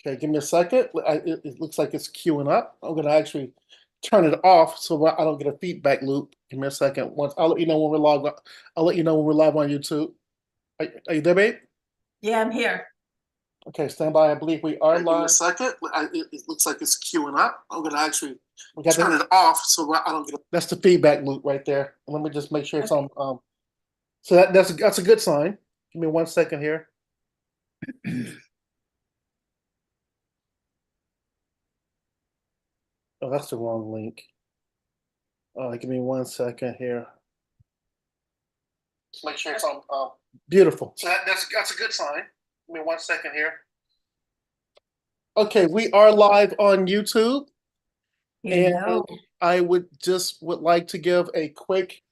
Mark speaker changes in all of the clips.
Speaker 1: Okay, give me a second. It looks like it's queuing up. I'm gonna actually turn it off so I don't get a feedback loop. Give me a second. Once I'll let you know when we're live. I'll let you know when we're live on YouTube. Are you there, babe?
Speaker 2: Yeah, I'm here.
Speaker 1: Okay, stand by. I believe we are live. Give me a second. It looks like it's queuing up. I'm gonna actually turn it off so I don't get a. That's the feedback loop right there. Let me just make sure it's on. So that's a good sign. Give me 1 second here. Oh, that's the wrong link. Give me 1 second here. Just make sure it's on. Beautiful. So that's a good sign. Give me 1 second here. Okay, we are live on YouTube, and I would like to give a quick.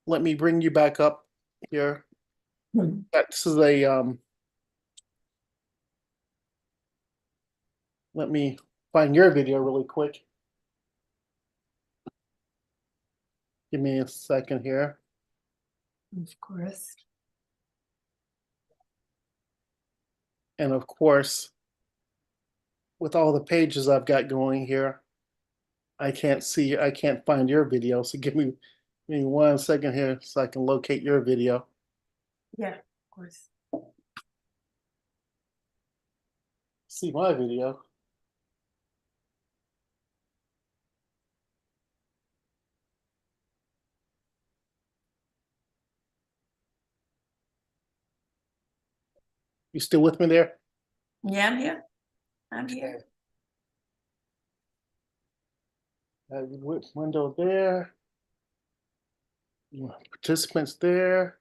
Speaker 1: Let me bring you back up here. This is a Let me find your video really quick. Give me a second here.
Speaker 2: Of course.
Speaker 1: And of course, with all the pages I've got going here, I can't find your video. So give me 1 second here so I can locate your video.
Speaker 2: Yeah, of course.
Speaker 1: See my video. You still with me there?
Speaker 2: Yeah, I'm here. I'm here.
Speaker 1: Window there. Participants there.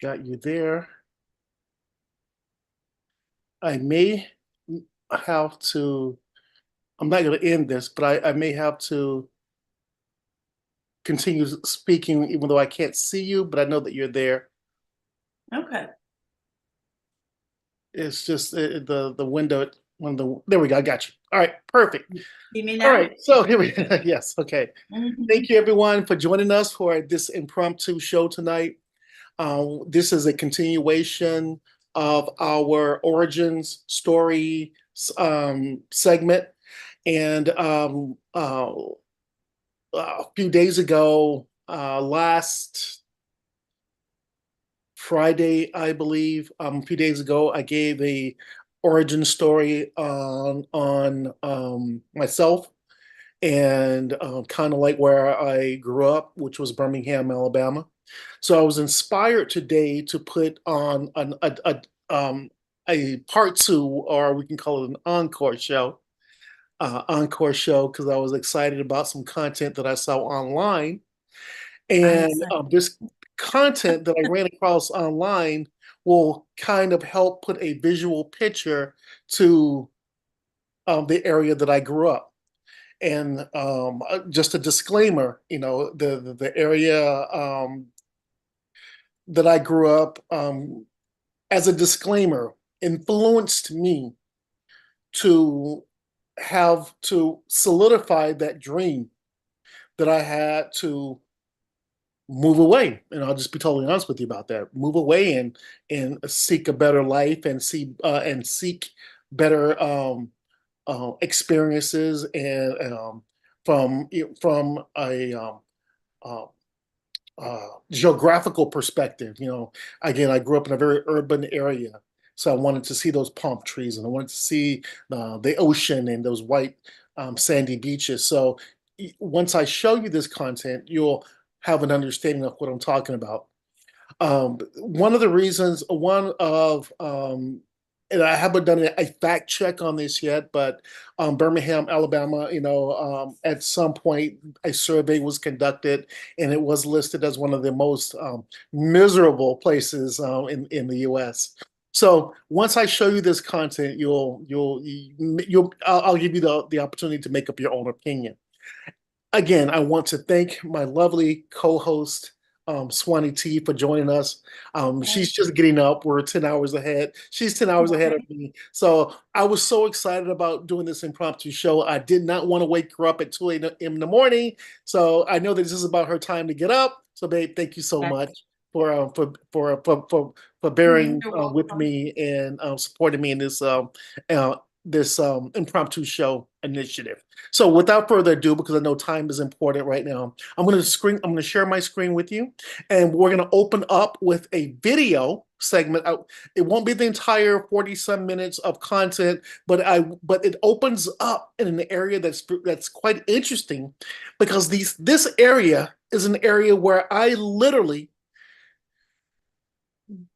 Speaker 1: Got you there. I may have to, I'm not going to end this, but I may have to continue speaking even though I can't see you, but I know that you're there.
Speaker 2: Okay.
Speaker 1: It's just the window. There we go. I got you. All right, perfect.
Speaker 2: See me now?
Speaker 1: All right, so here we go. Yes, okay. Thank you everyone for joining us for this impromptu show tonight. This is a continuation of our origins story segment. And a few days ago, last Friday, I believe, a few days ago, I gave a origin story on myself and kind of like where I grew up, which was Birmingham, Alabama. So I was inspired today to put on a part two, or we can call it an encore show. Because I was excited about some content that I saw online, and this content that I ran across online will kind of help put a visual picture to the area that I grew up. And just a disclaimer, the area that I grew up, as a disclaimer, influenced me to have to solidify that dream that I had to move away. And I'll just be totally honest with you about that. Move away and seek a better life and seek better experiences and from a geographical perspective. Again, I grew up in a very urban area, so I wanted to see those palm trees and I wanted to see the ocean and those white sandy beaches. So once I show you this content, you'll have an understanding of what I'm talking about. One of the reasons, and I haven't done a fact check on this yet, but Birmingham, Alabama, at some point a survey was conducted and it was listed as one of the most miserable places in the US. So once I show you this content, I'll give you the opportunity to make up your own opinion. Again, I want to thank my lovely co-host, Swany T for joining us. She's just getting up. We're 10 hours ahead. She's 10 hours ahead of
Speaker 2: Okay.
Speaker 1: me. So I was so excited about doing this impromptu show. I did not want to wake her up at 2 a.m. in the morning. So I know that this is about her time to get up. So babe, thank you so
Speaker 2: Yes.
Speaker 1: much for bearing
Speaker 2: You're
Speaker 1: with
Speaker 2: welcome.
Speaker 1: me and supporting me in uh, this impromptu show initiative. So without further ado, because I know time is important right now, I'm going to share my screen with you, and we're going to open up with a video segment. It won't be the entire 40-some minutes of content, but it opens up in an area that's quite interesting, because this area is an area where I literally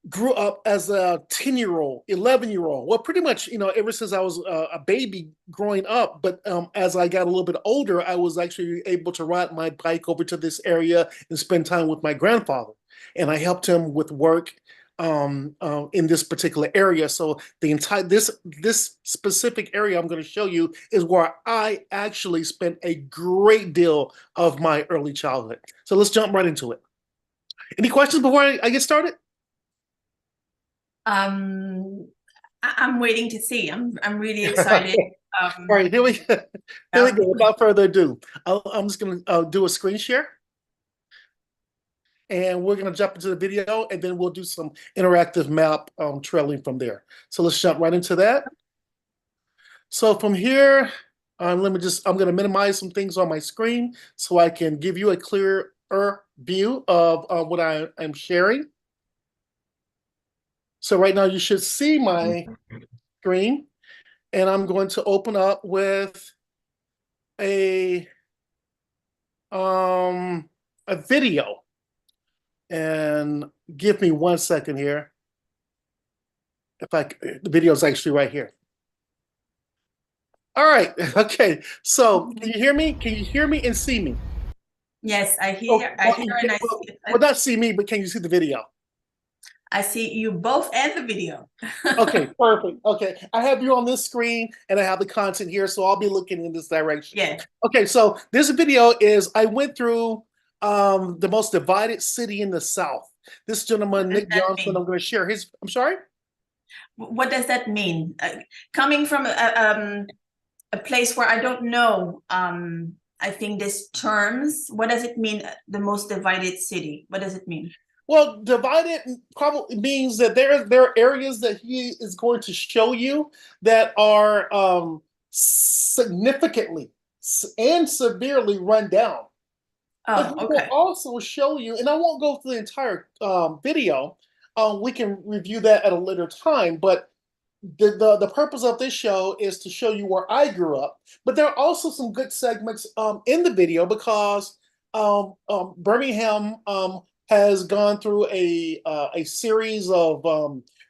Speaker 1: grew up as a 10-year-old, 11-year-old. Well, pretty much, ever since I was a baby growing up. But as I got a little bit older, I was actually able to ride my bike over to this area and spend time with my grandfather. And I helped him with work in this particular area. So the entire this specific area I'm going to show you is where I actually spent a great deal of my early childhood. So let's jump right into it. Any questions before I get started?
Speaker 2: I'm waiting to see. I'm really excited.
Speaker 1: Okay. All right, here we go.
Speaker 2: Um,
Speaker 1: Without further ado, I'm just going to do a screen share, and we're going to jump into the video, and then we'll do some interactive map trailing from there. So let's jump right into that. So from here, I'm going to minimize some things on my screen so I can give you a clearer view of what I'm sharing. So right now you should see my screen, and I'm going to open up with a video, and give me 1 second here. The video is actually right here. All right. Okay. So can you hear me? Can you hear me and see me?
Speaker 2: yes, I
Speaker 1: Oh,
Speaker 2: hear.
Speaker 1: well,
Speaker 2: And I
Speaker 1: well,
Speaker 2: see.
Speaker 1: well, not see me, but can you see the video?
Speaker 2: I see you both and the video.
Speaker 1: Okay, perfect. Okay, I have you on this screen and I have the content here, so I'll be looking in this direction.
Speaker 2: Yeah.
Speaker 1: Okay, so this video is I went through the most divided city in the South. This gentleman,
Speaker 2: What does
Speaker 1: Nick
Speaker 2: that
Speaker 1: Johnson,
Speaker 2: mean?
Speaker 1: I'm going to share his. I'm sorry?
Speaker 2: What does that mean? Coming from a place where I don't know, I think this terms. What does it mean? The most divided city. What does it mean?
Speaker 1: Well, divided probably means that there are areas that he is going to show you that are significantly and severely run down. But
Speaker 2: Oh,
Speaker 1: he will
Speaker 2: okay.
Speaker 1: also show you, and I won't go through the entire video. We can review that at a later time. But the purpose of this show is to show you where I grew up. But there are also some good segments in the video, because Birmingham has gone through a series of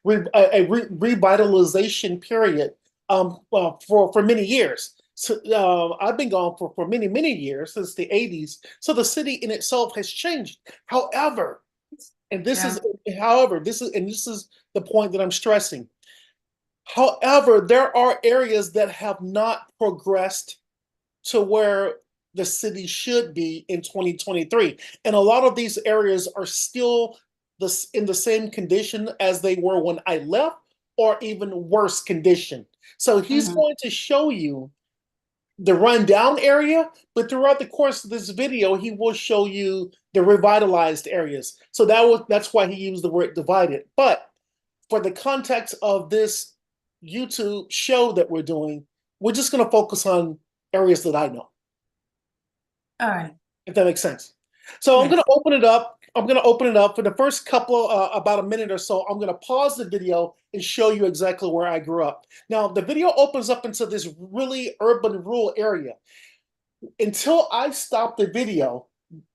Speaker 1: revitalization period for many years. So I've been gone for many years, since the 80s. So the city in itself has changed. However, and this
Speaker 2: Yeah.
Speaker 1: is this is the point that I'm stressing. However, there are areas that have not progressed to where the city should be in 2023. And a lot of these areas are still in the same condition as they were when I left, or even worse condition. So he's
Speaker 2: Mhm.
Speaker 1: going to show you the rundown area, but throughout the course of this video, he will show you the revitalized areas. So that's why he used the word divided. But for the context of this YouTube show that we're doing, we're just going to focus on areas that I know,
Speaker 2: All right.
Speaker 1: if that makes sense. So I'm going
Speaker 2: Yes.
Speaker 1: to open it up. I'm going to open it up for the first couple, about a minute or so. I'm going to pause the video and show you exactly where I grew up. Now, the video opens up into this really urban, rural area. Until I stop the video,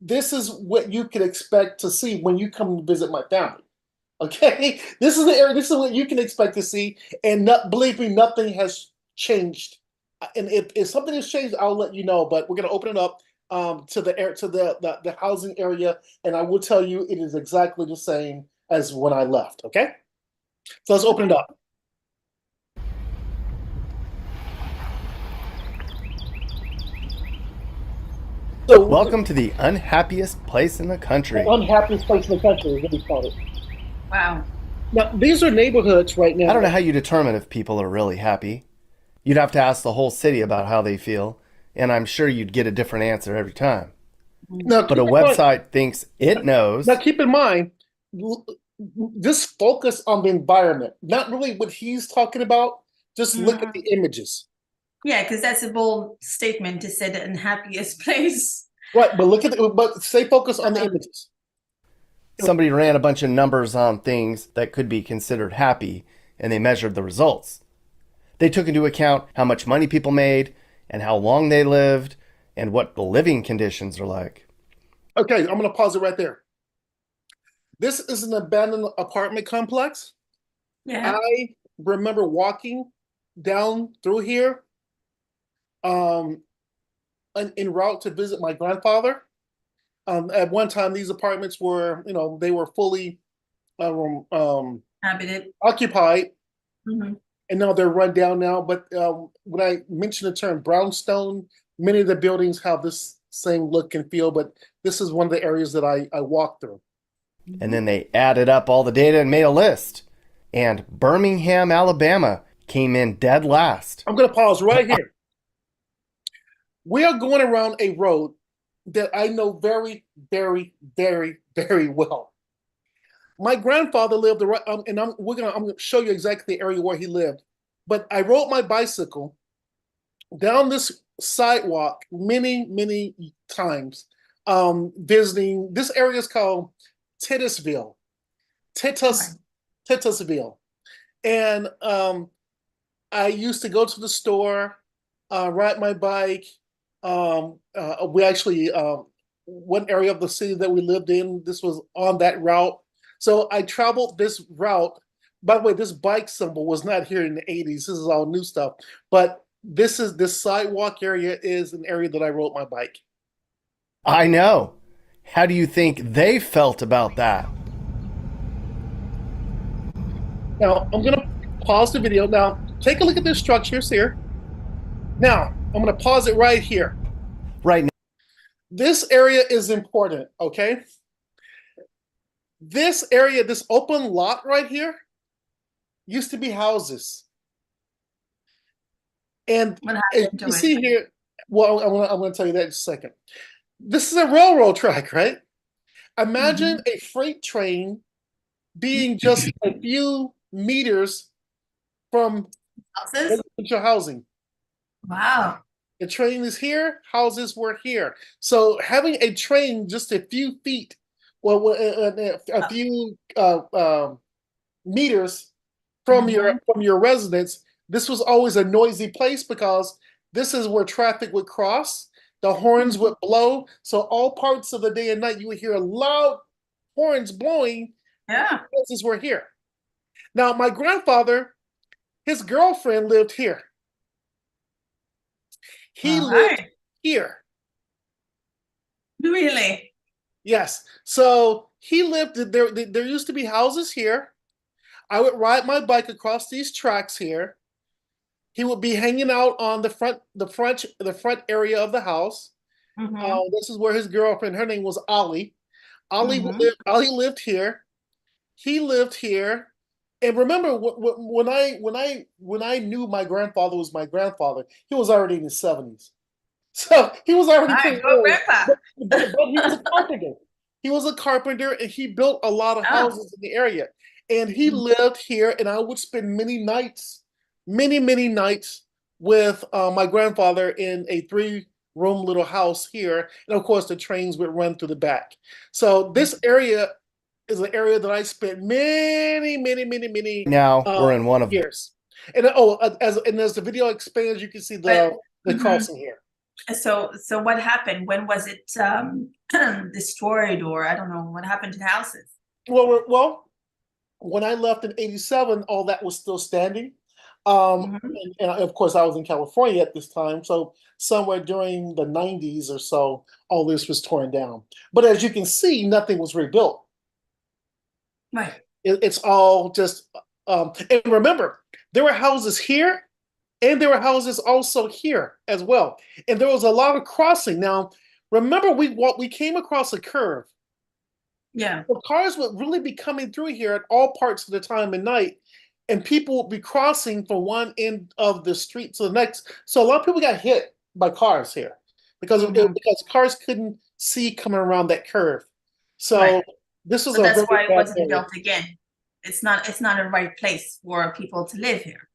Speaker 1: this is what you can expect to see when you come visit my family. Okay, this is the area. This is what you can expect to see, and believe me, nothing has changed. And if something has changed, I'll let you know. But we're going to open it up to the housing area, and I will tell you it is exactly the same as when I left. Okay, so let's open it up. So
Speaker 3: Welcome to the unhappiest place in the
Speaker 1: the
Speaker 3: country.
Speaker 1: unhappiest place in the country is what we call it.
Speaker 2: Wow.
Speaker 1: Now, these are neighborhoods right
Speaker 3: I don't know
Speaker 1: now.
Speaker 3: how you determine if people are really happy. You'd have to ask the whole city about how they feel, and I'm sure you'd get a different answer every time.
Speaker 1: Now,
Speaker 3: But a
Speaker 1: keep in mind,
Speaker 3: website thinks it
Speaker 1: now
Speaker 3: knows.
Speaker 1: keep in mind, just focus on the environment, not really what he's talking about. Just look at the
Speaker 2: Mhm.
Speaker 1: images.
Speaker 2: Yeah, because that's a bold statement to say the unhappiest place.
Speaker 1: Right, but look at but stay focused on the
Speaker 2: Uh-huh.
Speaker 1: images.
Speaker 3: Somebody ran a bunch of numbers on things that could be considered happy, and they measured the results. They took into account how much money people made, and how long they lived, and what the living conditions are like.
Speaker 1: Okay, I'm going to pause it right there. This is an abandoned apartment complex.
Speaker 2: Yeah.
Speaker 1: I remember walking down through here um, en route to visit my grandfather. At one time, these apartments were, they were fully
Speaker 2: Habited.
Speaker 1: occupied,
Speaker 2: Hmm.
Speaker 1: and now they're run down now. But when I mentioned the term brownstone, many of the buildings have this same look and feel. But this is one of the areas that I walked through.
Speaker 3: And then they added up all the data and made a list. And Birmingham, Alabama came in dead last.
Speaker 1: I'm going to pause right here. We are going around a road that I know very, very, very, very well. My grandfather lived, and I'm going to show you exactly the area where he lived. But I rode my bicycle down this sidewalk many, many times, visiting. This area is called Titusville,
Speaker 2: Right.
Speaker 1: Titusville, and I used to go to the store, ride my bike. We actually one area of the city that we lived in. This was on that route, so I traveled this route. By the way, this bike symbol was not here in the '80s. This is all new stuff, but this sidewalk area is an area that I rode my bike.
Speaker 3: I know. How do you think they felt about that?
Speaker 1: Now I'm gonna pause the video. Now take a look at the structures here. Now I'm gonna pause it right here.
Speaker 3: Right now,
Speaker 1: This area is important, okay? This area, this open lot right here, used to be houses. And
Speaker 2: What
Speaker 1: as you
Speaker 2: happened
Speaker 1: can
Speaker 2: to it?
Speaker 1: see here, well, I'm gonna tell you that in a second. This is a railroad track, right? Imagine
Speaker 2: Hmm.
Speaker 1: a freight train being just a few meters from
Speaker 2: Houses?
Speaker 1: residential housing.
Speaker 2: Wow.
Speaker 1: The train is here, houses were here. So having a train just a few feet, well, a
Speaker 2: Uh,
Speaker 1: few meters
Speaker 2: mhm.
Speaker 1: from your residence, this was always a noisy place because this is where traffic would cross. The horns would blow. So all parts of the day and night, you would hear loud horns blowing.
Speaker 2: Yeah.
Speaker 1: Houses were here. Now, my grandfather, his girlfriend lived here. He
Speaker 2: All
Speaker 1: lived
Speaker 2: right.
Speaker 1: here.
Speaker 2: Really?
Speaker 1: Yes. So he lived there. There used to be houses here. I would ride my bike across these tracks here. He would be hanging out on the front area of the house.
Speaker 2: Hmm.
Speaker 1: This is where his girlfriend, her name was Ollie.
Speaker 2: Hmm.
Speaker 1: Ollie lived here. He lived here. And remember, when I knew my grandfather was my grandfather, he was already in his 70s. So he was
Speaker 2: All
Speaker 1: already
Speaker 2: right.
Speaker 1: pretty
Speaker 2: Go,
Speaker 1: old,
Speaker 2: Grandpa.
Speaker 1: but he was a carpenter. He was a carpenter and he built a lot of
Speaker 2: Oh.
Speaker 1: houses in the area. And he lived here, and I would spend many nights, many nights with my grandfather in a three-room little house here. And of course, the trains would run through the back. So this area is an area that I spent many
Speaker 3: now we're in one of them.
Speaker 1: years. And as the video expands, you can see
Speaker 2: But
Speaker 1: the
Speaker 2: mhm.
Speaker 1: crossing here.
Speaker 2: So what happened? When was it destroyed, or I don't know what happened to the houses?
Speaker 1: Well, when I left in '87, all that was still standing.
Speaker 2: Hmm.
Speaker 1: And of course, I was in California at this time. So somewhere during the '90s or so, all this was torn down. But as you can see, nothing was rebuilt.
Speaker 2: Right.
Speaker 1: It's all just. And remember, there were houses here, and there were houses also here as well. And there was a lot of crossing. Now, remember we came across a curve.
Speaker 2: Yeah.
Speaker 1: The cars would really be coming through here at all parts of the time and night, and people would be crossing from one end of the street to the next. So a lot of people got hit by cars here
Speaker 2: Mhm.
Speaker 1: because cars couldn't see coming around that curve. So
Speaker 2: Right.
Speaker 1: this was
Speaker 2: So
Speaker 1: a
Speaker 2: that's
Speaker 1: very
Speaker 2: why it
Speaker 1: bad
Speaker 2: wasn't
Speaker 1: area.
Speaker 2: built again. It's not a right place for people to live here.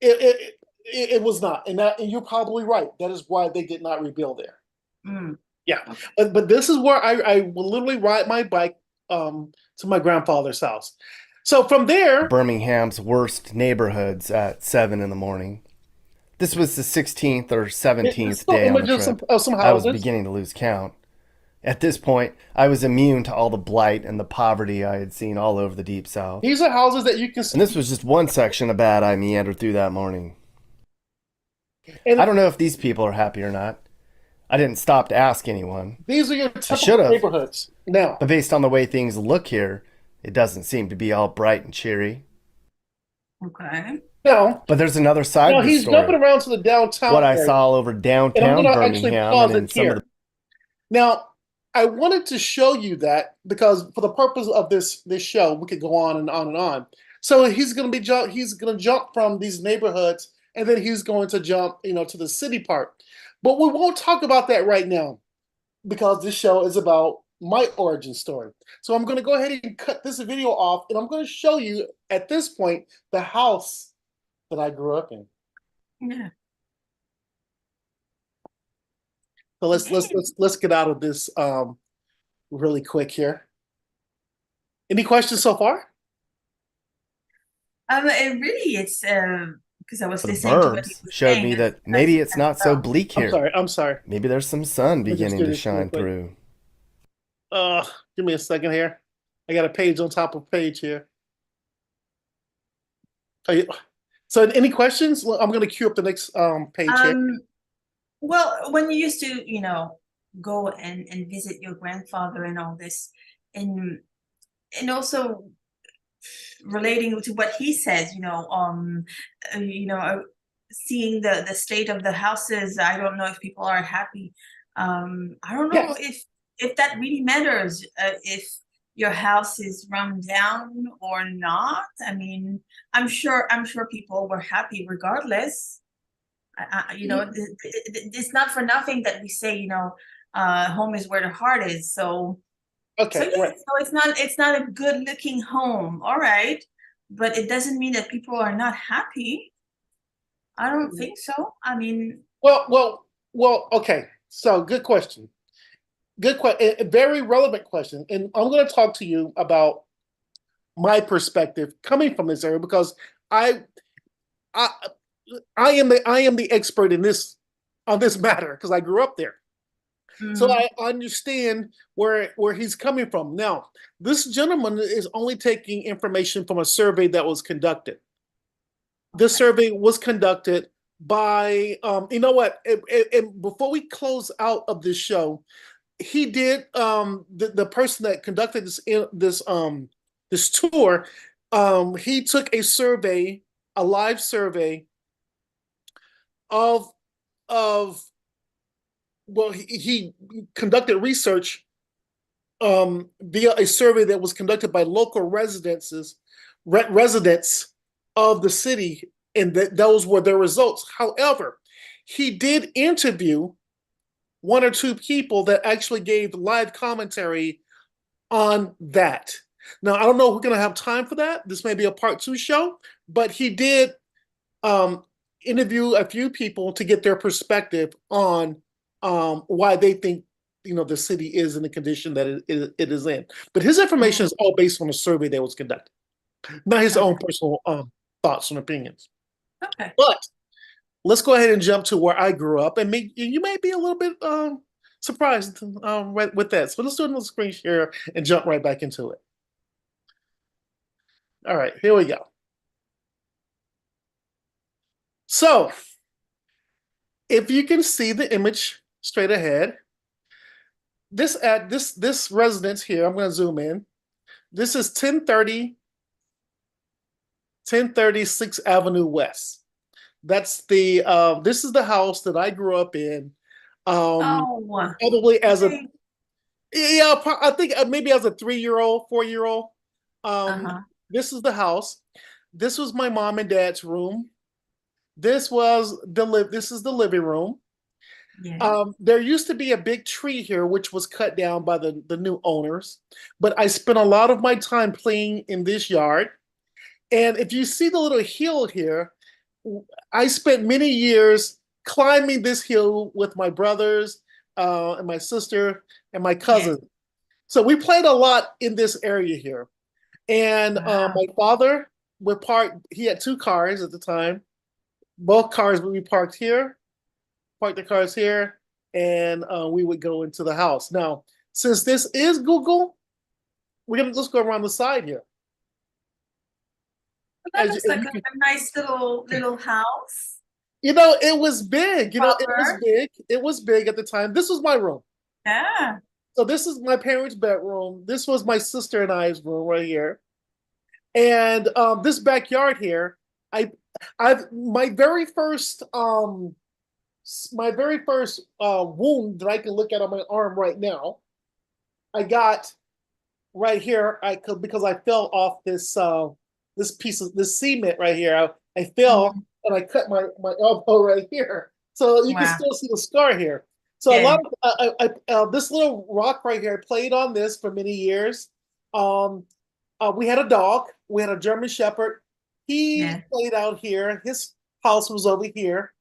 Speaker 1: It was not, and you're probably right. That is why they did not rebuild there.
Speaker 2: Mm.
Speaker 1: Yeah,
Speaker 2: Okay.
Speaker 1: but this is where I will literally ride my bike to my grandfather's house. So from there,
Speaker 3: Birmingham's worst neighborhoods at 7 in the morning. This was the 16th or
Speaker 1: there's
Speaker 3: 17th
Speaker 1: still
Speaker 3: day on the
Speaker 1: images
Speaker 3: trip.
Speaker 1: of some
Speaker 3: I was
Speaker 1: houses.
Speaker 3: beginning to lose count. At this point, I was immune to all the blight and the poverty I had seen all over the Deep South.
Speaker 1: These are houses that you can
Speaker 3: And this
Speaker 1: see,
Speaker 3: was just one section of bad I meandered through that morning. I
Speaker 1: and
Speaker 3: don't know if these people are happy or not. I didn't stop to ask anyone.
Speaker 1: these are your
Speaker 3: I should
Speaker 1: typical
Speaker 3: have,
Speaker 1: neighborhoods. Now,
Speaker 3: but based on the way things look here, it doesn't seem to be all bright and cheery.
Speaker 2: Okay.
Speaker 1: now,
Speaker 3: But there's another side
Speaker 1: now
Speaker 3: of the
Speaker 1: he's jumping
Speaker 3: story.
Speaker 1: around to the downtown
Speaker 3: What I
Speaker 1: area,
Speaker 3: saw all over
Speaker 1: and I'm
Speaker 3: downtown
Speaker 1: going to actually
Speaker 3: Birmingham and
Speaker 1: pause
Speaker 3: in
Speaker 1: it
Speaker 3: some of the
Speaker 1: here. Now, I wanted to show you that because for the purpose of this show, we could go on and on and on. So he's going to jump from these neighborhoods, and then he's going to jump, to the city part. But we won't talk about that right now because this show is about my origin story. So I'm going to go ahead and cut this video off, and I'm going to show you at this point the house that I grew up in.
Speaker 2: Yeah.
Speaker 1: So let's let's
Speaker 2: Okay.
Speaker 1: let's let's get out of this really quick here. Any questions so far?
Speaker 2: It really it's because I was
Speaker 3: The
Speaker 2: listening to what he
Speaker 3: burbs
Speaker 2: was
Speaker 3: showed
Speaker 2: saying
Speaker 3: me
Speaker 2: and
Speaker 3: that maybe it's not so bleak
Speaker 1: I'm
Speaker 3: here.
Speaker 1: sorry. I'm sorry.
Speaker 3: Maybe there's some sun
Speaker 1: Let me just
Speaker 3: beginning
Speaker 1: do
Speaker 3: to
Speaker 1: this real
Speaker 3: shine
Speaker 1: quick.
Speaker 3: through.
Speaker 1: Give me a second here. I got a page on top of page here. So any questions? I'm going to queue up the next page here.
Speaker 2: Well, when you used to, go and visit your grandfather and all this, and also relating to what he says, seeing the state of the houses, I don't know if people are happy. I don't know
Speaker 1: Yes.
Speaker 2: if that really matters, if your house is run down or not. I mean, I'm sure people were happy regardless. It's not for nothing that we say, home is where the heart is. So
Speaker 1: Okay.
Speaker 2: yeah,
Speaker 1: Right.
Speaker 2: so it's not a good looking home, all right, but it doesn't mean that people are not happy. I don't think so. I mean,
Speaker 1: Well. Okay. So good question. Good question. A very relevant question. And I'm going to talk to you about my perspective coming from this area because I I I am the expert in this on this matter because I grew up there. So
Speaker 2: mm,
Speaker 1: I understand where he's coming from. Now, this gentleman is only taking information from a survey that was conducted. This
Speaker 2: okay.
Speaker 1: survey was conducted by, you know what? Before we close out of this show, he did the person that conducted this tour. He took a survey, a live survey of of well, he conducted research via a survey that was conducted by local residents of the city, and those were their results. However, he did interview one or two people that actually gave live commentary on that. Now, I don't know if we're going to have time for that. This may be a part two show, but he did um, interview a few people to get their perspective on why they think the city is in the condition that it is in. But his information
Speaker 2: Mm,
Speaker 1: is all based on a survey that was conducted, not his
Speaker 2: okay.
Speaker 1: own personal thoughts and opinions.
Speaker 2: Okay.
Speaker 1: But let's go ahead and jump to where I grew up, and you may be a little bit surprised with that. So let's do another screen share and jump right back into it. All right, here we go. So if you can see the image straight ahead, this residence here, I'm going to zoom in. This is 1030 6th Avenue West. That's this is the house that I grew up in. Um,
Speaker 2: Oh,
Speaker 1: Probably as a
Speaker 2: okay.
Speaker 1: yeah, I think maybe as a 3-year-old, 4-year-old. Um,
Speaker 2: Uh-huh.
Speaker 1: this is the house. This was my mom and dad's room. This was this is the living room.
Speaker 2: Yeah.
Speaker 1: There used to be a big tree here, which was cut down by the new owners. But I spent a lot of my time playing in this yard. And if you see the little hill here, I spent many years climbing this hill with my brothers and my sister and my
Speaker 2: Yeah.
Speaker 1: cousin. So we played a lot in this area here. And
Speaker 2: Wow.
Speaker 1: my father would park, he had 2 cars at the time. Both cars would be parked here, park the cars here, and we would go into the house. Now, since this is Google, we're gonna just go around the side here.
Speaker 2: That
Speaker 1: As
Speaker 2: looks
Speaker 1: you,
Speaker 2: like a nice little house.
Speaker 1: it was big. It was
Speaker 2: Proper.
Speaker 1: big. It was big at the time. This was my room.
Speaker 2: Yeah.
Speaker 1: So this is my parents' bedroom. This was my sister and I's room right here. And this backyard here, I, I've my very first wound that I can look at on my arm right now, I got right here. I could because I fell off this piece of this cement right here. I fell
Speaker 2: Mhm.
Speaker 1: and I cut my elbow right here, so you can
Speaker 2: Wow.
Speaker 1: still see the scar here. So a
Speaker 2: Yeah.
Speaker 1: lot of this little rock right here, I played on this for many years. Um, we had a dog. We had a German Shepherd. He
Speaker 2: Yeah.
Speaker 1: played out here. His house was over here.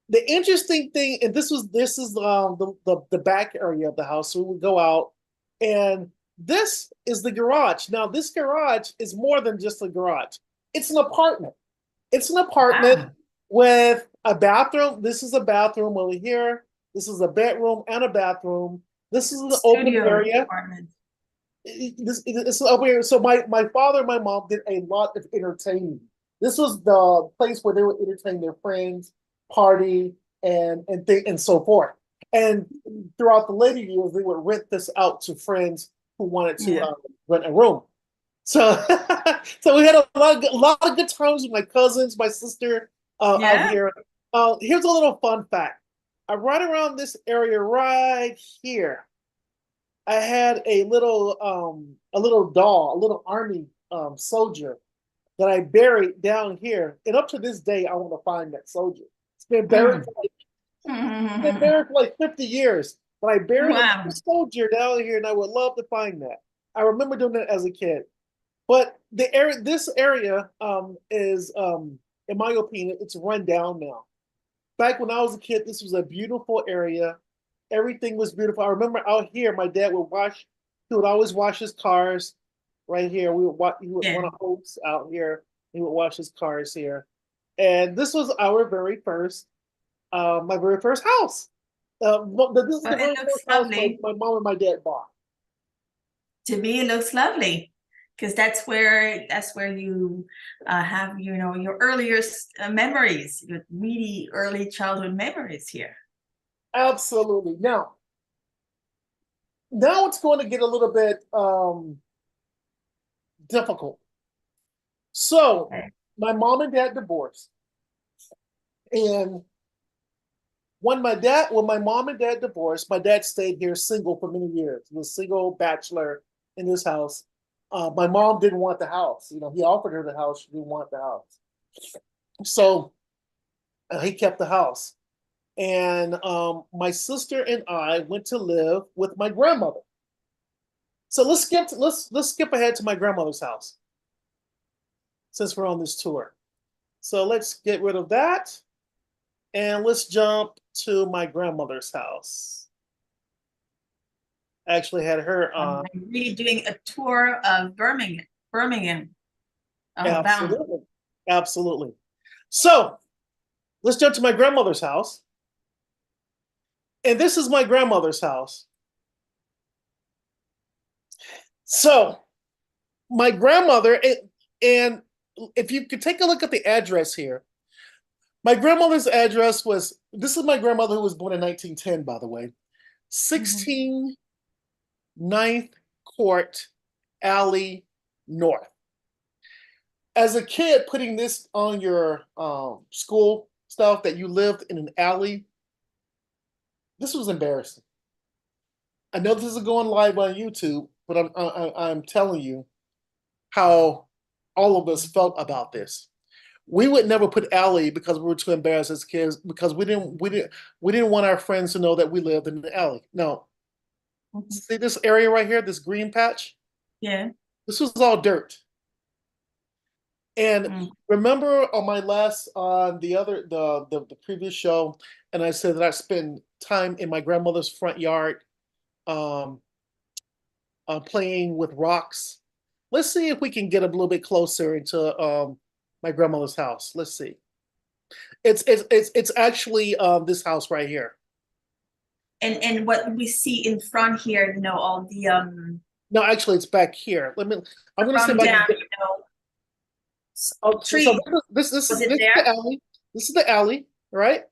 Speaker 1: The interesting thing, and this is the back area of the house. So we would go out, and this is the garage. Now, this garage is more than just a garage. It's an apartment. It's an apartment
Speaker 2: Wow.
Speaker 1: with a bathroom. This is a bathroom over here. This is a bedroom and a bathroom. This is an open
Speaker 2: Studio
Speaker 1: area.
Speaker 2: apartment.
Speaker 1: This is open area. So my father and my mom did a lot of entertaining. This was the place where they would entertain their friends, party, and so forth. And throughout the later years, they would rent this out to friends who wanted to
Speaker 2: Yeah.
Speaker 1: rent a room. So, so we had a lot of good times with my cousins, my sister out
Speaker 2: Yeah.
Speaker 1: here. Here's a little fun fact. Right around this area right here, I had a little doll, a little army soldier that I buried down here. And up to this day, I want to find that soldier. It's been buried
Speaker 2: Mm.
Speaker 1: for like, it's been buried for like 50 years. But I buried a
Speaker 2: Wow.
Speaker 1: soldier down here, and I would love to find that. I remember doing that as a kid. But this area is, in my opinion, it's run down now. Back when I was a kid, this was a beautiful area. Everything was beautiful. I remember out here, my dad would wash. He would always wash his cars right here. We would watch. He would
Speaker 2: Yeah.
Speaker 1: want to host out here. He would wash his cars here, and this was our very first, my very first house. This is the
Speaker 2: Well, it
Speaker 1: very
Speaker 2: looks
Speaker 1: first house
Speaker 2: lovely.
Speaker 1: my mom and my dad bought.
Speaker 2: To me, it looks lovely because that's where you have your earliest memories, your really early childhood memories here.
Speaker 1: Absolutely. Now it's going to get a little bit difficult. So,
Speaker 2: Okay.
Speaker 1: my mom and dad divorced, and when my mom and dad divorced, my dad stayed here single for many years. He was a single bachelor in this house. My mom didn't want the house. He offered her the house. She didn't want the house. So he kept the house. And my sister and I went to live with my grandmother. So let's skip ahead to my grandmother's house since we're on this tour. So let's get rid of that and let's jump to my grandmother's house. I actually had her
Speaker 2: I'm really doing a tour of Birmingham, Alabama.
Speaker 1: absolutely, absolutely. So let's jump to my grandmother's house. And this is my grandmother's house. So my grandmother, and if you could take a look at the address here, my grandmother's address was, this is my grandmother who was born in 1910, by the way,
Speaker 2: Mhm.
Speaker 1: 16 Ninth Court Alley North. As a kid, putting this on your school stuff that you lived in an alley, This was embarrassing. I know this is going live on YouTube, but I'm telling you how all of us felt about this. We would never put alley because we were too embarrassed as kids because we didn't want our friends to know that we lived in the alley. No,
Speaker 2: Mhm.
Speaker 1: see this area right here, this green patch.
Speaker 2: Yeah.
Speaker 1: This was all dirt. And
Speaker 2: Mm.
Speaker 1: remember on my last on the previous show, and I said that I spent time in my grandmother's front yard, um, playing with rocks. Let's see if we can get a little bit closer into my grandmother's house. Let's see. It's actually this house right here.
Speaker 2: And what we see in front here, all the
Speaker 1: No, actually, it's back here. I'm gonna see
Speaker 2: from
Speaker 1: if I can
Speaker 2: down,
Speaker 1: get. Oh, so
Speaker 2: trees.
Speaker 1: this is
Speaker 2: Was it
Speaker 1: the
Speaker 2: there?
Speaker 1: alley. This is the alley, right?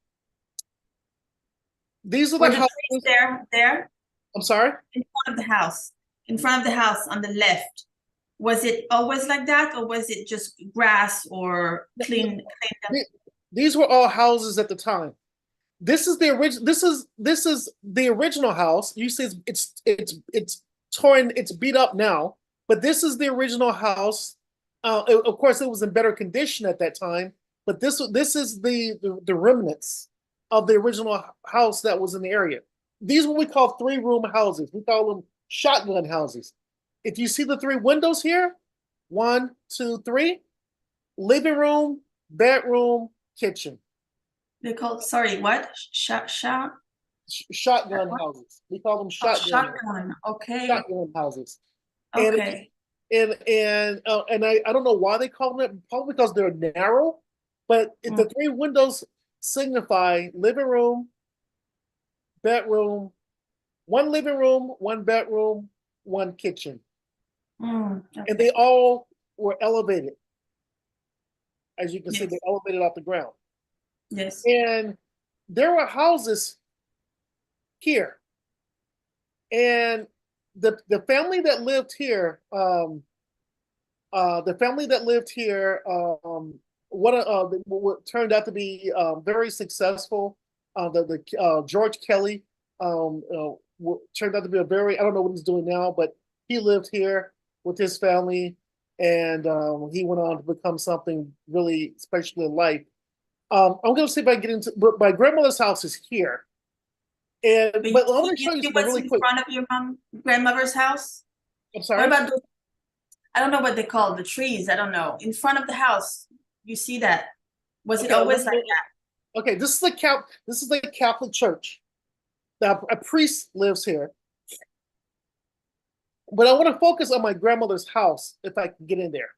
Speaker 1: These are
Speaker 2: Were
Speaker 1: the
Speaker 2: the trees
Speaker 1: houses.
Speaker 2: there
Speaker 1: I'm sorry.
Speaker 2: in front of the house? In front of the house on the left. Was it always like that, or was it just grass or cleaned up?
Speaker 1: These were all houses at the time. This is the original. This is the original house. You see, it's torn. It's beat up now, but this is the original house. Of course, it was in better condition at that time. But this is the remnants of the original house that was in the area. These are what we call 3-room houses. We call them shotgun houses. If you see the 3 windows here, 1, 2, 3, living room, bedroom, kitchen.
Speaker 2: They called, sorry, what?
Speaker 1: Shotgun houses. We call them
Speaker 2: Oh,
Speaker 1: shotgun
Speaker 2: shotgun. Okay.
Speaker 1: shotgun houses. And
Speaker 2: Okay.
Speaker 1: I don't know why they call them it. Probably because they're narrow. But if the 3 windows signify living room, bedroom, 1 living room, 1 bedroom, 1 kitchen,
Speaker 2: Okay.
Speaker 1: and they all were elevated. As you can see,
Speaker 2: Yes.
Speaker 1: they elevated off the ground.
Speaker 2: Yes.
Speaker 1: And there were houses here. And the family that lived here, the family that lived here, what turned out to be very successful. The George Kelly turned out to be a very, I don't know what he's doing now, but he lived here with his family, and he went on to become something really special in life. I'm going to see if I can get into. But my grandmother's house is here,
Speaker 2: But
Speaker 1: but I want to
Speaker 2: you
Speaker 1: show you
Speaker 2: see
Speaker 1: something
Speaker 2: what's
Speaker 1: really
Speaker 2: in
Speaker 1: quick.
Speaker 2: front of your grandmother's house?
Speaker 1: I'm
Speaker 2: What
Speaker 1: sorry.
Speaker 2: about those? I don't know what they call the trees. I don't know. In front of the house, you see that? Was it
Speaker 1: Okay,
Speaker 2: always like that?
Speaker 1: okay. This is the Catholic Church. A priest lives here, but I want to focus on my grandmother's house if I can get in there.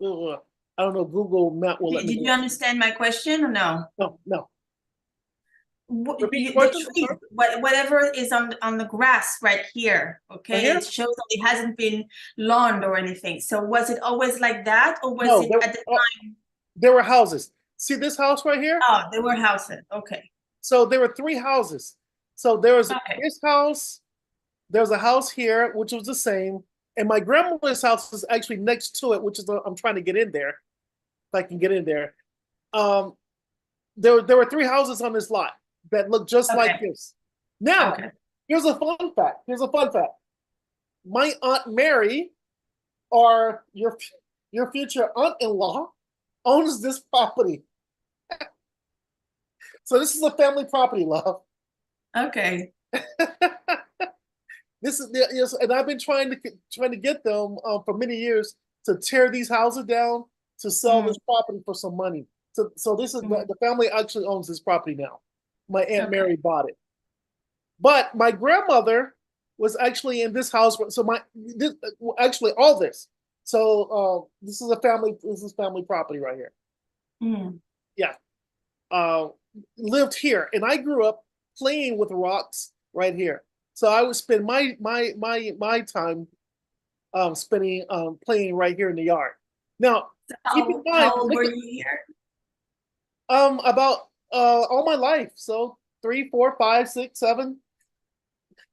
Speaker 1: I don't know. Google Map will let me
Speaker 2: Did
Speaker 1: do
Speaker 2: you
Speaker 1: it.
Speaker 2: understand my question or no?
Speaker 1: No, no. Repeat
Speaker 2: The
Speaker 1: your question.
Speaker 2: trees, whatever is on the grass right here,
Speaker 1: Right
Speaker 2: okay,
Speaker 1: here?
Speaker 2: it shows that it hasn't been lawned or anything. So was it always like that, or was
Speaker 1: No,
Speaker 2: it at the time?
Speaker 1: there were houses. See this house right here?
Speaker 2: Oh, they were houses. Okay.
Speaker 1: So there were 3 houses. So there was
Speaker 2: Okay.
Speaker 1: this house. There's a house here, which was the same, and my grandmother's house is actually next to it, which is I'm trying to get in there. If I can get in there. Um, there were 3 houses on this lot that look just like
Speaker 2: Okay.
Speaker 1: this. Now,
Speaker 2: Okay.
Speaker 1: here's a fun fact. Here's a fun fact. My Aunt Mary, or your future aunt-in-law, owns this property. So this is a family property, love.
Speaker 2: Okay.
Speaker 1: This is yes, and I've been trying to get them for many years to tear these houses down to sell
Speaker 2: Mm,
Speaker 1: this property for some money. So this is
Speaker 2: mm,
Speaker 1: the family actually owns this property now. My Aunt
Speaker 2: okay.
Speaker 1: Mary bought it, but my grandmother was actually in this house. So actually all this. So this is a family. This is family property right here.
Speaker 2: Mm,
Speaker 1: Yeah, uh, lived here, and I grew up playing with rocks right here. So I would spend my time spending playing right here in the yard. Now,
Speaker 2: so
Speaker 1: keep in
Speaker 2: how
Speaker 1: mind,
Speaker 2: old
Speaker 1: look
Speaker 2: were
Speaker 1: at
Speaker 2: you here?
Speaker 1: about all my life. So 3, 4, 5, 6, 7.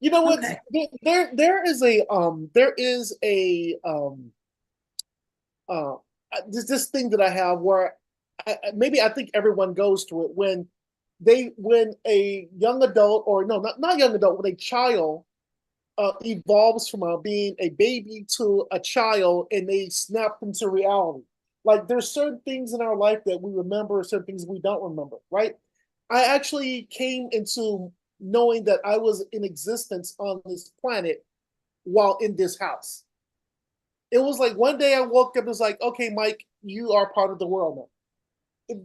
Speaker 1: You know what?
Speaker 2: Okay.
Speaker 1: There is a uh, this thing that I have where maybe I think everyone goes through it when when a young adult, or no, not young adult, when a child evolves from being a baby to a child, and they snap into reality. Like there's certain things in our life that we remember, certain things we don't remember, right? I actually came into knowing that I was in existence on this planet while in this house. It was like one day I woke up and was like, okay, Mike, you are part of the world now.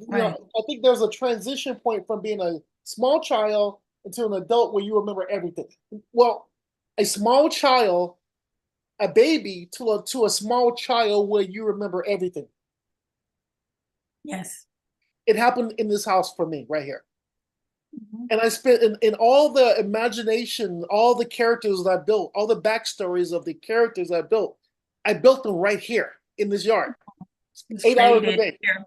Speaker 2: Right.
Speaker 1: I think there's a transition point from being a small child into an adult where you remember everything. Well, a small child, a baby, to a small child where you remember everything.
Speaker 2: Yes.
Speaker 1: It happened in this house for me right here.
Speaker 2: Mm-hmm.
Speaker 1: And I spent in all the imagination, all the characters that I built, all the backstories of the characters I built them right here in this yard.
Speaker 2: It's
Speaker 1: 8 hours a
Speaker 2: created
Speaker 1: day.
Speaker 2: here.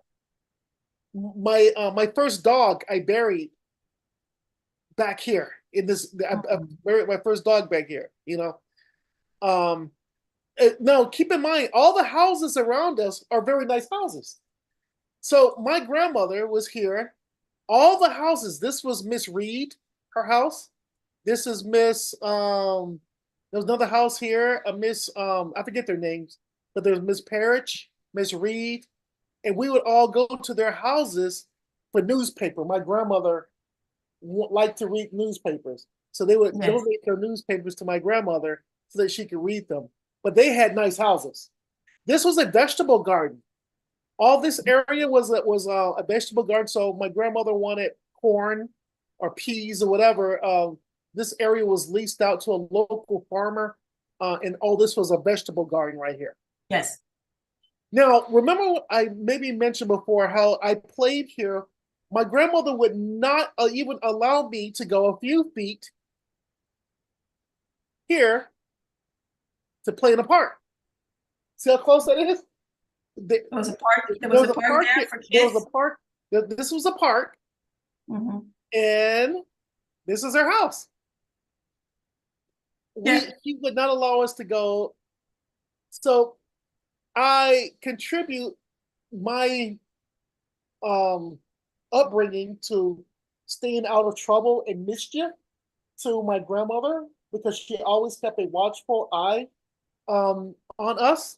Speaker 1: My first dog I buried back here in this. I buried my first dog back here. Um, now keep in mind, all the houses around us are very nice houses. So my grandmother was here. All the houses. This was Miss Reed, her house. This is Miss. There was another house here. A Miss. I forget their names, but there's Miss Parrish, Miss Reed, and we would all go to their houses for newspaper. My grandmother liked to read newspapers, so they would
Speaker 2: Yes.
Speaker 1: donate their newspapers to my grandmother so that she could read them. But they had nice houses. This was a vegetable garden. All this area was a vegetable garden. So my grandmother wanted corn or peas or whatever. This area was leased out to a local farmer, and all this was a vegetable garden right here.
Speaker 2: Yes.
Speaker 1: Now, remember I maybe mentioned before how I played here. My grandmother would not even allow me to go a few feet here to play in a park. See how close that is?
Speaker 2: There was a park. There
Speaker 1: There
Speaker 2: was a park there for
Speaker 1: There was
Speaker 2: kids.
Speaker 1: a park. This was a park,
Speaker 2: Mm-hmm.
Speaker 1: and this is her house.
Speaker 2: Yeah.
Speaker 1: She would not allow us to go. So I contribute my upbringing to staying out of trouble and mischief to my grandmother, because she always kept a watchful eye on us.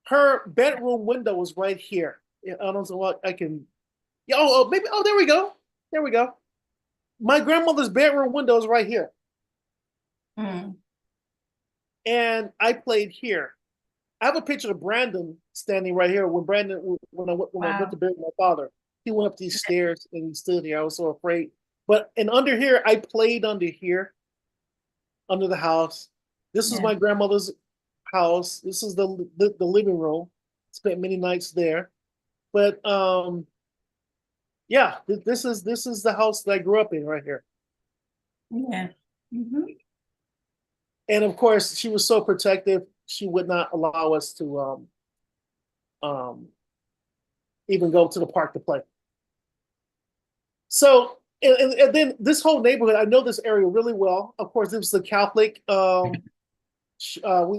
Speaker 1: Her bedroom window was right here. I don't know what I can. Yeah, maybe. Oh, there we go. There we go. My grandmother's bedroom window is right here,
Speaker 2: Mm.
Speaker 1: and I played here. I have a picture of Brandon standing right here when I went to
Speaker 2: Wow.
Speaker 1: bury my father. He went up these stairs and he stood here. I was so afraid. And under here, I played under here, under the house. This is
Speaker 2: Yeah.
Speaker 1: my grandmother's house. This is the living room. Spent many nights there. But yeah, this is the house that I grew up in right here.
Speaker 2: Yeah. Mm-hmm.
Speaker 1: And of course, she was so protective. She would not allow us to um, even go to the park to play. So, and then this whole neighborhood, I know this area really well. Of course, it was the Catholic. We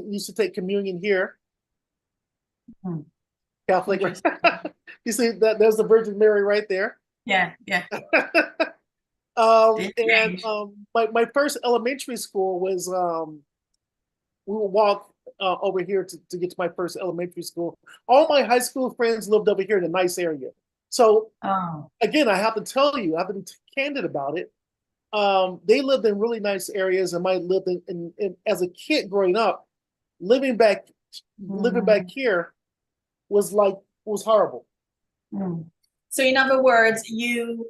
Speaker 1: used to take communion here.
Speaker 2: Hmm.
Speaker 1: Catholic.
Speaker 2: Interesting.
Speaker 1: You see that there's the Virgin Mary right there.
Speaker 2: Yeah. Yeah. Did
Speaker 1: And
Speaker 2: change.
Speaker 1: my first elementary school was we would walk over here to get to my first elementary school. All my high school friends lived over here in a nice area. So
Speaker 2: Oh.
Speaker 1: again, I have to tell you, I have to be candid about it. They lived in really nice areas, and I lived in as a kid growing up, living back
Speaker 2: Mm.
Speaker 1: here was horrible.
Speaker 2: Mm. So in other words, you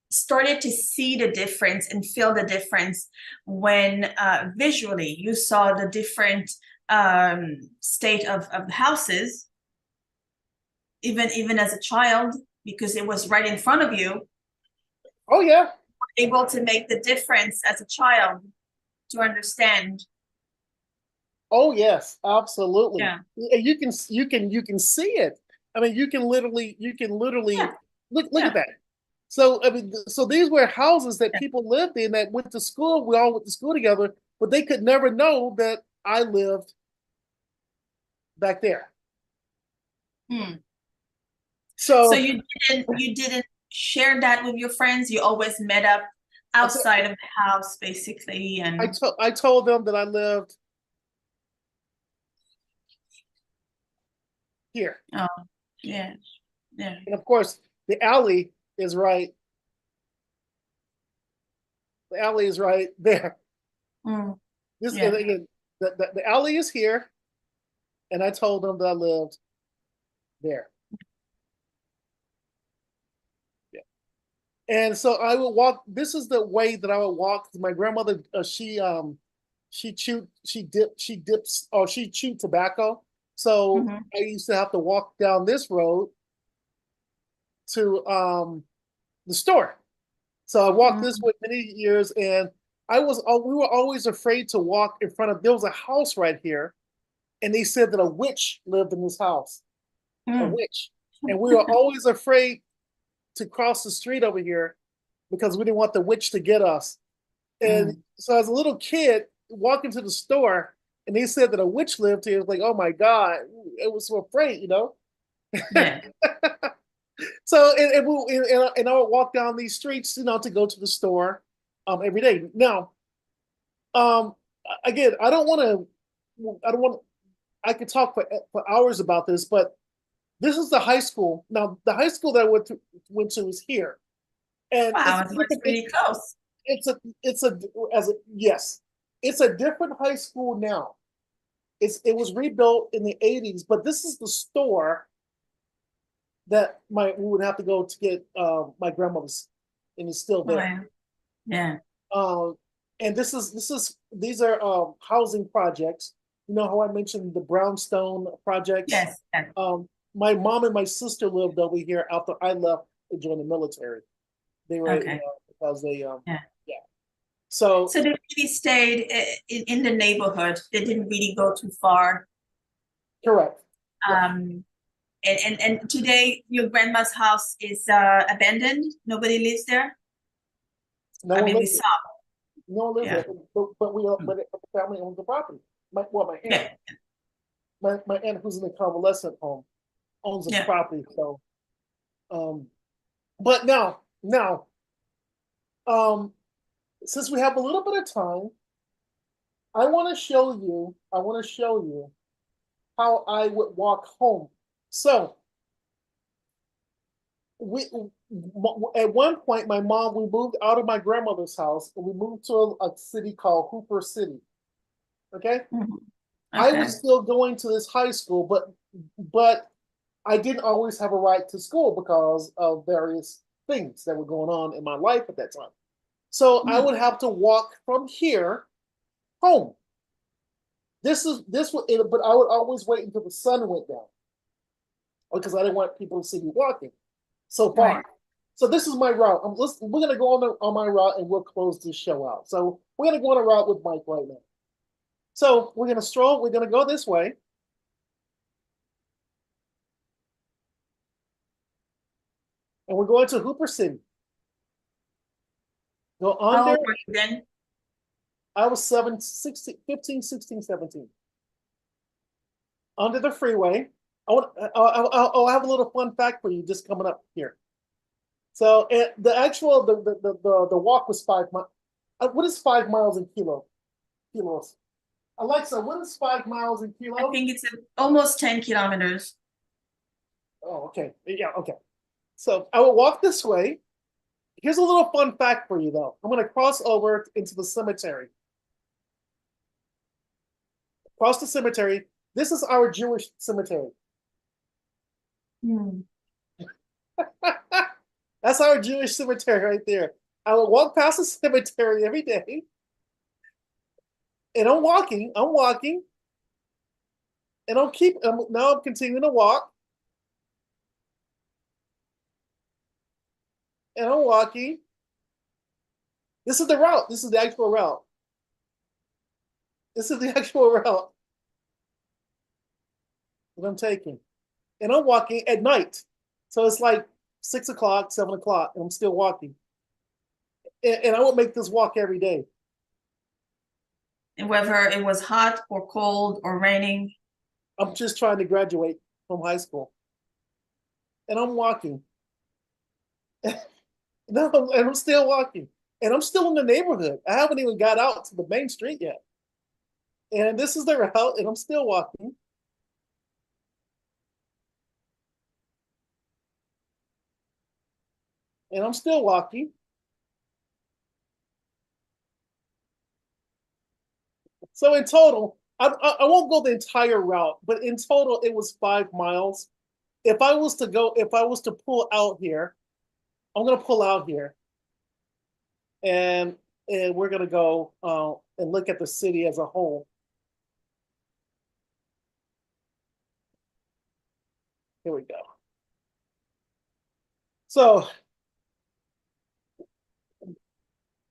Speaker 2: started to see the difference and feel the difference when visually you saw the different state of houses, even as a child, because it was right in front of you,
Speaker 1: Oh yeah.
Speaker 2: able to make the difference as a child to understand.
Speaker 1: Oh yes, absolutely.
Speaker 2: Yeah.
Speaker 1: And you can see it. I mean, you can literally
Speaker 2: Yeah.
Speaker 1: look
Speaker 2: Yeah.
Speaker 1: at that. So I mean, so these were houses that
Speaker 2: Yeah.
Speaker 1: people lived in that went to school. We all went to school together, but they could never know that I lived back there.
Speaker 2: Hmm. So
Speaker 1: So
Speaker 2: you didn't share that with your friends? You always met up
Speaker 1: I, t-
Speaker 2: outside of the house, basically, and
Speaker 1: I told them that I lived here,
Speaker 2: oh, yeah, yeah.
Speaker 1: and of course the alley is right. The alley is right there.
Speaker 2: Mm,
Speaker 1: This and
Speaker 2: yeah.
Speaker 1: again, the alley is here, and I told them that I lived there. Yeah. And so I would walk. This is the way that I would walk. My grandmother, she dips, or she chewed tobacco. So
Speaker 2: Mhm.
Speaker 1: I used to have to walk down this road to the store. So I walked this
Speaker 2: Mm,
Speaker 1: way many years, and we were always afraid to walk in front of. There was a house right here, and they said that a witch lived in this house, a
Speaker 2: mm,
Speaker 1: witch, and we were always afraid to cross the street over here because we didn't want the witch to get us. And
Speaker 2: mm.
Speaker 1: so as a little kid walking to the store, and they said that a witch lived here, it was like, oh my God, it was so afraid, you know.
Speaker 2: Yeah.
Speaker 1: So and I would walk down these streets, you know, to go to the store every day. Now, um, again, I don't want, I could talk for hours about this, but this is the high school. Now, the high school that I went to is here, and
Speaker 2: Wow, so it's really close.
Speaker 1: it's a as a yes, it's a different high school now. It was rebuilt in the 80s, but this is the store that we would have to go to get my grandmother's, and it's still there.
Speaker 2: Wow. Yeah.
Speaker 1: Um, and these are housing projects. You know how I mentioned the brownstone projects.
Speaker 2: Yes. Yes.
Speaker 1: My mom and my sister lived over here after I left to join the military. They were, you
Speaker 2: Okay.
Speaker 1: know, because they
Speaker 2: Yeah.
Speaker 1: yeah. So
Speaker 2: So they really stayed in the neighborhood. They didn't really go too far.
Speaker 1: correct. Yeah.
Speaker 2: Um, and today your grandma's house is abandoned. Nobody lives there.
Speaker 1: No
Speaker 2: I
Speaker 1: one
Speaker 2: mean, we
Speaker 1: lives there.
Speaker 2: saw.
Speaker 1: No one lives
Speaker 2: Yeah.
Speaker 1: there. But the family owns the property. My aunt,
Speaker 2: Yeah.
Speaker 1: my aunt who's in the convalescent home owns the
Speaker 2: Yeah.
Speaker 1: property. So um, but now um, since we have a little bit of time, I want to show you how I would walk home. So we at one point, my mom, we moved out of my grandmother's house and we moved to a city called Hooper City. Okay,
Speaker 2: Mhm.
Speaker 1: I
Speaker 2: Okay.
Speaker 1: was still going to this high school, but I didn't always have a right to school because of various things that were going on in my life at that time. So I
Speaker 2: Mhm.
Speaker 1: would have to walk from here home. This would, but I would always wait until the sun went down because I didn't want people to see me walking so far.
Speaker 2: Right.
Speaker 1: So this is my route. We're gonna go on my route and we'll close this show out. So we're gonna go on a route with Mike right now. So we're gonna stroll. We're gonna go this way, and we're going to Hooper City. Go
Speaker 2: How
Speaker 1: under.
Speaker 2: old were you then?
Speaker 1: I was 7, 16, 15, 16, 17. Under the freeway. I have a little fun fact for you just coming up here. So the actual the walk was 5 miles. What is 5 miles in kilos? Alexa, what is 5 miles in
Speaker 2: I
Speaker 1: kilos?
Speaker 2: think it's almost 10 kilometers.
Speaker 1: Oh, okay. Yeah, okay. So I will walk this way. Here's a little fun fact for you, though. I'm going to cross over into the cemetery. Cross the cemetery. This is our Jewish cemetery.
Speaker 2: Hmm.
Speaker 1: That's our Jewish cemetery right there. I will walk past the cemetery every day. And I'm walking, and now I'm continuing to walk, and I'm walking. This is the route. This is the actual route. This is the actual route that I'm taking. And I'm walking at night. So it's like 6 o'clock, 7 o'clock, and I'm still walking. And I would make this walk every day.
Speaker 2: And whether it was hot or cold or raining.
Speaker 1: I'm just trying to graduate from high school. and I'm walking. No, and I'm still walking. And I'm still in the neighborhood. I haven't even got out to the main street yet. And this is the route, and I'm still walking. And I'm still walking. So in total, I won't go the entire route, but in total, it was 5 miles. If I was to pull out here, I'm gonna pull out here, and we're gonna go and look at the city as a whole. Here we go. So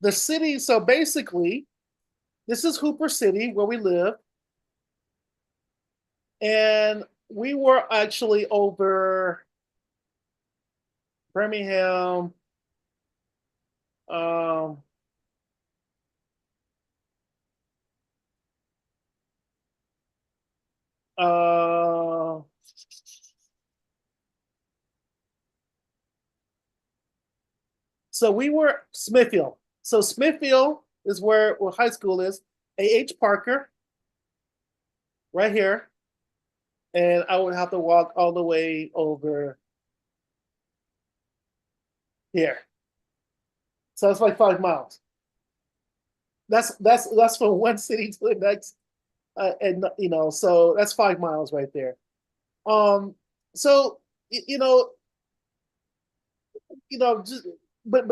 Speaker 1: the city. So basically, this is Hooper City where we live, and we were actually over Birmingham. Um, uh, so we were Smithfield. So Smithfield is where high school is. A.H. Parker, right here. And I would have to walk all the way over here. So it's like 5 miles. That's from one city to the next, and so that's 5 miles right there. Um, so you know, just but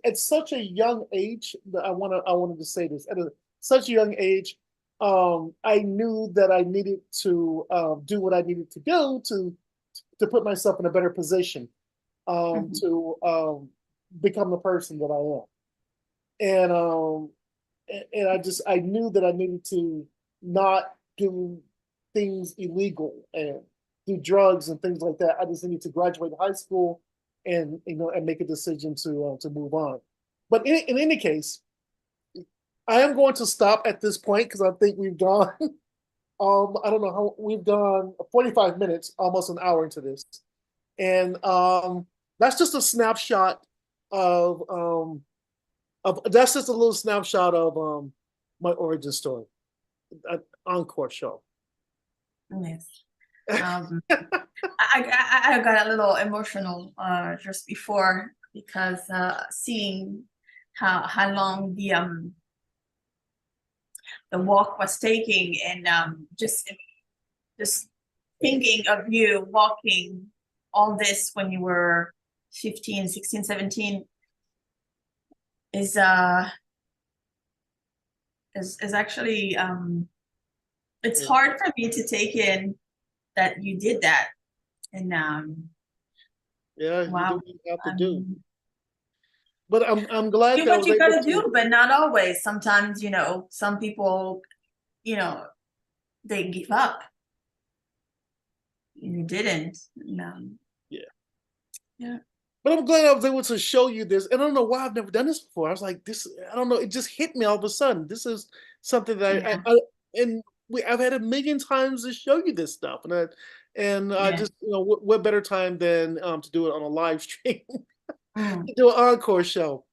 Speaker 1: at such a young age, I wanted to say this at such a young age, I knew that I needed to do what I needed to do to put myself in a better position, to become the person that I am. And I knew that I needed to not do things illegal and do drugs and things like that. I just needed to graduate high school and and make a decision to move on. But in any case, I am going to stop at this point because I think we've gone. I don't know how we've gone 45 minutes, almost an hour into this, and that's just a snapshot of that's just a little snapshot of my origin story, Encore show.
Speaker 2: Yes. I got a little emotional just before because seeing how long the walk was taking, and just thinking of you walking all this when you were 15, 16, 17 is actually it's hard for me to take in that you did that. And
Speaker 1: Yeah,
Speaker 2: wow,
Speaker 1: you do what you have to do. But I'm glad
Speaker 2: do
Speaker 1: that I
Speaker 2: what
Speaker 1: was
Speaker 2: you
Speaker 1: able
Speaker 2: gotta
Speaker 1: to.
Speaker 2: do, but not always. Sometimes, some people, they give up. You didn't.
Speaker 1: Yeah.
Speaker 2: Yeah.
Speaker 1: But I'm glad I was able to show you this. And I don't know why I've never done this before. I was like, this, I don't know, it just hit me all of a sudden. This is something that
Speaker 2: Yeah.
Speaker 1: I've had a million times to show you this stuff. And I
Speaker 2: Yeah.
Speaker 1: just, what better time than to do it on a live stream,
Speaker 2: Mm.
Speaker 1: to do an encore show.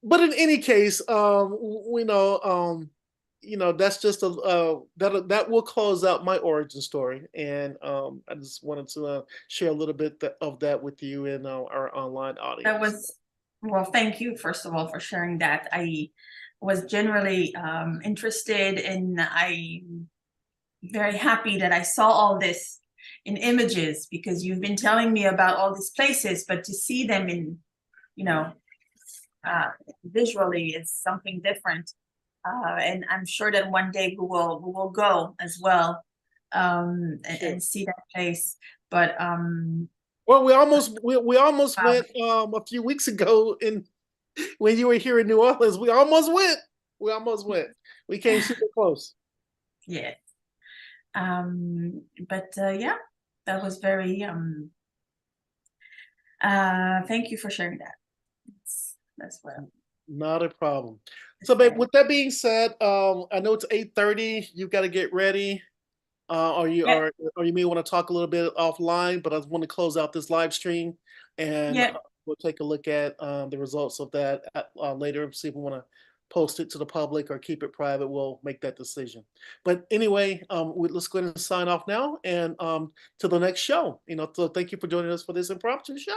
Speaker 1: But in any case, that's just that will close out my origin story, and I just wanted to share a little bit of that with you and our online
Speaker 2: That
Speaker 1: audience.
Speaker 2: was, well, thank you, first of all, for sharing that. I was generally interested, and I'm very happy that I saw all this in images, because you've been telling me about all these places, but to see them in, visually is something different. And I'm sure that one day we will go as well,
Speaker 1: Sure.
Speaker 2: and see that place. But
Speaker 1: Well, we almost
Speaker 2: wow.
Speaker 1: went a few weeks ago when you were here in New Orleans. We almost went. We almost went. We came super close.
Speaker 2: Yeah. But yeah, that was very thank you for sharing that. That's what.
Speaker 1: Not a problem. So, babe, with that being said, I know it's 8:30. You've got to get ready. Or you
Speaker 2: Yeah.
Speaker 1: or you may want to talk a little bit offline, but I want to close out this live stream, and
Speaker 2: Yeah.
Speaker 1: we'll take a look at the results of that later. See if we want to post it to the public or keep it private. We'll make that decision. But anyway, let's go ahead and sign off now, and to the next show. So thank you for joining us for this impromptu show.